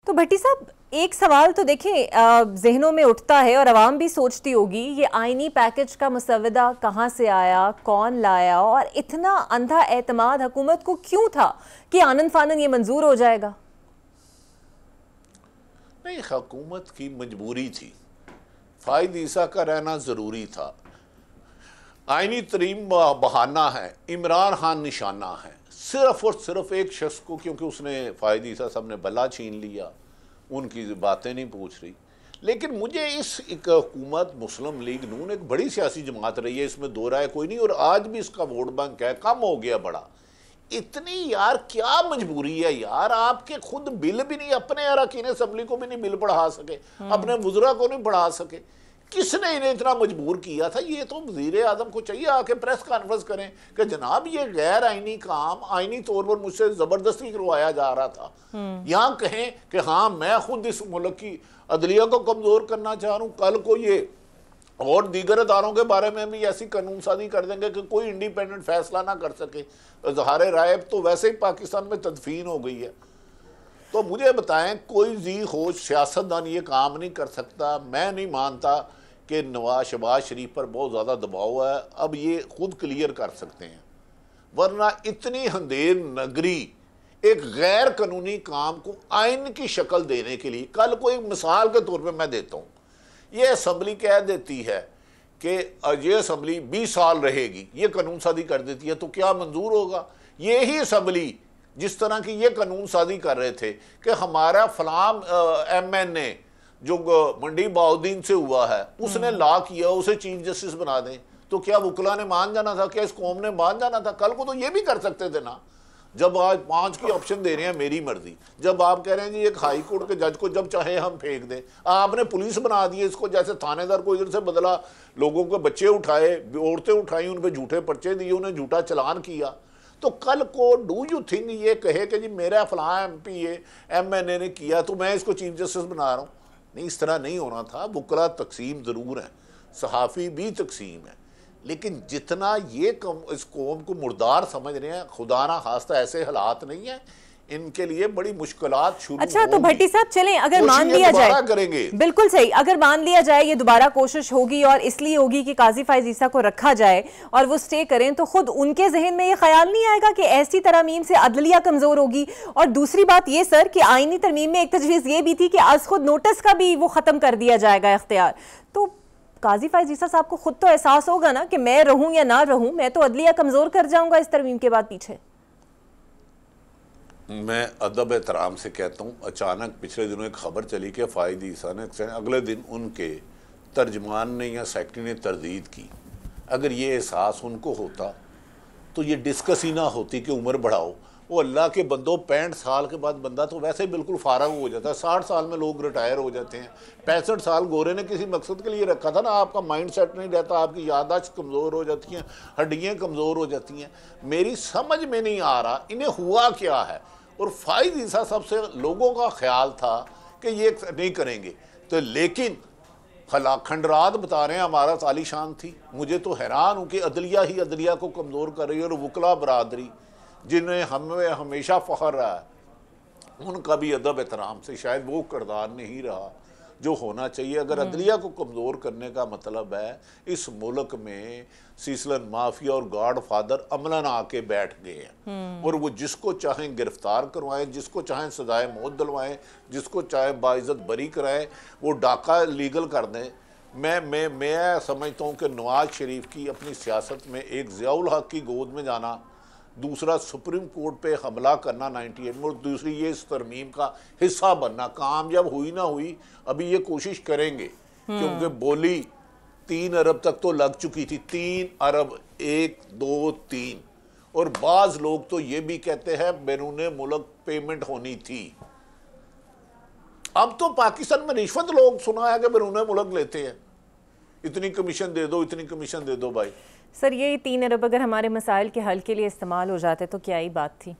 तो भट्टी साहब, एक सवाल तो देखें जहनों में उठता है और आवाम भी सोचती होगी, ये आईनी पैकेज का मुसव्वदा कहाँ से आया, कौन लाया, और इतना अंधा एतमाद हुकूमत को क्यों था कि आनन फानन ये मंजूर हो जाएगा? नहीं, हुकूमत की मजबूरी थी, फायद ईसा का रहना ज़रूरी था। आईनी तरीम बहाना है, इमरान खान निशाना है, सिर्फ और सिर्फ एक शख्स को, क्योंकि उसने फायद ईसा साहब ने बल्ला छीन लिया, उनकी बातें नहीं पूछ रही। लेकिन मुझे इस एक हुकूमत मुस्लिम लीग नून एक बड़ी सियासी जमात रही है, इसमें दो राय कोई नहीं, और आज भी इसका वोट बैंक है, कम हो गया बड़ा। इतनी यार क्या मजबूरी है यार, आपके खुद बिल भी नहीं, अपने अरकान असम्बली को भी नहीं बिल बढ़ा सके, अपने वज़रा को नहीं बढ़ा सके, किसने इन्हें इतना मजबूर किया था? ये तो वज़ीर आज़म को चाहिए आके प्रेस कॉन्फ्रेंस करें कि जनाब ये गैर आईनी काम आईनी तौर पर मुझसे ज़बरदस्ती करवाया जा रहा था। यहाँ कहें कि हाँ मैं खुद इस मुल्क की अदलिया को कमज़ोर करना चाह रहा हूँ, कल को ये और दीगर अदारों के बारे में भी ऐसी कानून साजी कर देंगे कि कोई इंडिपेंडेंट फैसला ना कर सके। इज़हार राय तो वैसे ही पाकिस्तान में तदफीन हो गई है। तो मुझे बताएं, कोई जी होश सियासतदान ये काम नहीं कर सकता। मैं नहीं मानता कि शहबाज शरीफ पर बहुत ज़्यादा दबाव है, अब ये खुद क्लियर कर सकते हैं, वरना इतनी अंधेर नगरी एक गैर कानूनी काम को आइन की शक्ल देने के लिए, कल को एक मिसाल के तौर पे मैं देता हूँ, ये असम्बली कह देती है कि ये असम्बली 20 साल रहेगी, ये कानून साजी कर देती है, तो क्या मंजूर होगा? ये ही असम्बली जिस तरह की ये कानून साजी कर रहे थे कि हमारा फलाम MNA जो मंडी बाउद्दीन से हुआ है उसने ला किया, उसे चीफ जस्टिस बना दें, तो क्या वकला ने मान जाना था? क्या इस कौम ने मान जाना था? कल को तो ये भी कर सकते थे ना। जब आज 5 की ऑप्शन दे रहे हैं, मेरी मर्जी, जब आप कह रहे हैं जी एक हाई कोर्ट के जज को जब चाहे हम फेंक दें, आपने पुलिस बना दी है इसको, जैसे थानेदार को इधर से बदला, लोगों के बच्चे उठाए, औरतें उठाई, उन पर झूठे पर्चे दिए, उन्हें झूठा चलान किया, तो कल को डू यू थिंक ये कहे कि जी मेरा फलां MP MNA ने किया तो मैं इसको चीफ जस्टिस बना रहा हूँ? नहीं, इस तरह नहीं होना था। वकला तकसीम ज़रूर है, सहाफ़ी भी तकसीम है, लेकिन जितना ये इस कौम को मुर्दार समझ रहे हैं, खुदा ना खास्ता ऐसे हालात नहीं है, इनके लिए बड़ी मुश्किलात शुरू। अच्छा, तो भट्टी साहब चलें, अगर मान लिया जाए, करेंगे बिल्कुल सही, अगर मान लिया जाए ये दोबारा कोशिश होगी और इसलिए होगी कि काजी फायज ईसा को रखा जाए और वो स्टे करें, तो खुद उनके जहन में ये ख्याल नहीं आएगा कि ऐसी तरमीम से अदलिया कमजोर होगी? और दूसरी बात ये सर कि आईनी तरमीम में एक तजवीज़ ये भी थी कि आज खुद नोटिस का भी वो खत्म कर दिया जाएगा इख्तियार। तो काजी फायज ईसा साहब को खुद तो एहसास होगा ना कि मैं रहूं या ना रहूं, मैं तो अदलिया कमजोर कर जाऊंगा इस तरमीम के बाद पीछे। मैं अदब एहतराम से कहता हूँ, अचानक पिछले दिनों एक खबर चली कि फायद ईसा ने, अगले दिन उनके तर्जमान ने या सेक्रेटरी ने तरदीद की। अगर ये एहसास उनको होता तो ये डिस्कस ही ना होती कि उम्र बढ़ाओ। वो अल्लाह के बंदो, 65 साल के बाद बंदा तो वैसे ही बिल्कुल फारग हो जाता है। 60 साल में लोग रिटायर हो जाते हैं। 65 साल गोरे ने किसी मकसद के लिए रखा था ना, आपका माइंड सेट नहीं रहता, आपकी याददाश्त कमज़ोर हो जाती हैं, हड्डियाँ कमज़ोर हो जाती हैं। मेरी समझ में नहीं आ रहा इन्हें हुआ क्या है। और फायद ईसा सबसे लोगों का ख्याल था कि ये नहीं करेंगे, तो लेकिन खंडरात बता रहे हैं हमारा तालीशान थी। मुझे तो हैरान हूँ कि अदलिया ही अदलिया को कमज़ोर कर रही है, और वकला बरादरी जिन्हें हमें हमेशा फ़ख्र रहा है, उनका भी अदब एहतराम से शायद वो किरदार नहीं रहा जो होना चाहिए। अगर अदलिया को कमज़ोर करने का मतलब है इस मुल्क में सीसलन माफिया और गॉड फादर अमलन आके बैठ गए हैं, और वो जिसको चाहें गिरफ्तार करवाएं, जिसको चाहें सजाए मौत दिलवाएं, जिसको चाहे बाइज्जत बरी कराएं, वो डाका लीगल कर दें। मैं समझता हूँ कि नवाज शरीफ की अपनी सियासत में एक ज़ियाउल हक की गोद में जाना, दूसरा सुप्रीम कोर्ट पे हमला करना 98 में, और दूसरी ये इस तरमीम का हिस्सा बनना, कामयाब हुई ना हुई अभी ये कोशिश करेंगे, क्योंकि बोली 3 अरब तक तो लग चुकी थी, 3 अरब 1 2 3, और बाज लोग तो ये भी कहते हैं बैरून मुल्क पेमेंट होनी थी। अब तो पाकिस्तान में रिश्वत लोग सुना है कि बैरून मुल्क लेते हैं, इतनी कमीशन दे दो, इतनी कमीशन दे दो। भाई सर, ये 3 अरब अगर हमारे मसाइल के हल के लिए इस्तेमाल हो जाते तो क्या ही बात थी।